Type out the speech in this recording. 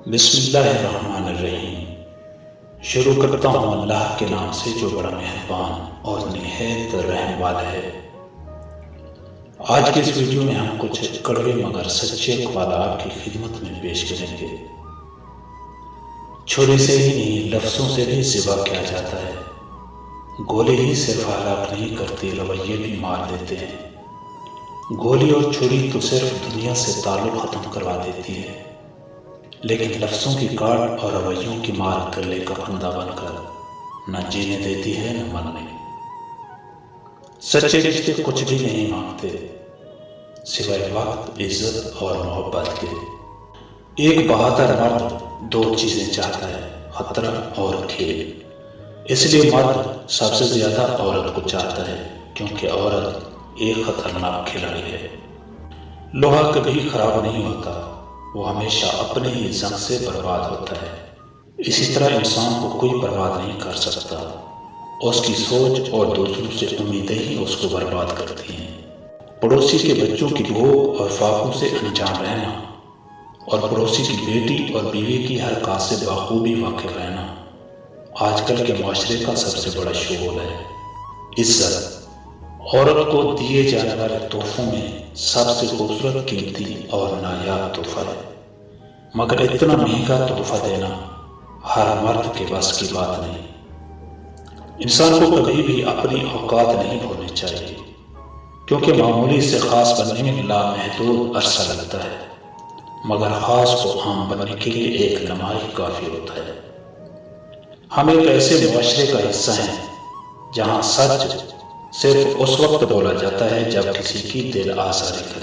بسم اللہ الرحمن الرحیم۔ شروع کرتا ہوں اللہ کے نام سے جو بڑا مہربان اور نہایت رحم والا ہے۔ آج کے اس ویڈیو میں ہم کچھ کڑوے مگر سچے اقوال آپ کی خدمت میں پیش کریں گے۔ چھری سے ہی نہیں لفظوں سے بھی ذبح کیا جاتا ہے۔ گولی ہی صرف ہلاک نہیں کرتی، رویے بھی مار دیتے ہیں۔ گولی اور چھری تو صرف دنیا سے تعلق ختم کروا دیتی ہے، لیکن لفظوں کی کاٹ اور رویوں کی مار گلے کا پھندا بن کر نہ جینے دیتی ہے نہ مرنے۔ سچے رشتے کچھ بھی نہیں مانگتے سوائے وقت، عزت اور محبت کے۔ ایک بہادر مرد دو چیزیں چاہتا ہے، خطرہ اور کھیل۔ اس لیے مرد سب سے زیادہ عورت کو چاہتا ہے، کیونکہ عورت ایک خطرناک کھلاڑی ہے۔ لوہا کبھی خراب نہیں ہوتا، وہ ہمیشہ اپنے ہی زنگ سے برباد ہوتا ہے۔ اسی طرح انسان کو کوئی برباد نہیں کر سکتا، اس کی سوچ اور دوسروں سے امیدیں ہی اس کو برباد کرتی ہیں۔ پڑوسی کے بچوں کی بھوک اور فاقوں سے انجان رہنا اور پڑوسی کی بیٹی اور بیوی کی حرکات سے بخوبی واقف رہنا آج کل کے معاشرے کا سب سے بڑا شغل ہے۔ عزت عورت کو دیے جانے والے تحفوں میں سب سے خوبصورت، قیمتی اور نایاب تحفہ ہے، مگر اتنا مہنگا تحفہ دینا ہر مرد کے بس کی بات نہیں۔ انسان کو کبھی بھی اپنی اوقات نہیں بھولنی چاہیے، کیونکہ معمولی سے خاص بننے میں لامحدود عرصہ لگتا ہے، مگر خاص کو عام بننے کے لیے ایک لمحہ ہی کافی ہوتا ہے۔ ہم ایک ایسے معاشرے کا حصہ ہیں جہاں سچ صرف اس وقت بولا جاتا ہے جب کسی کی دل آزاری کرے۔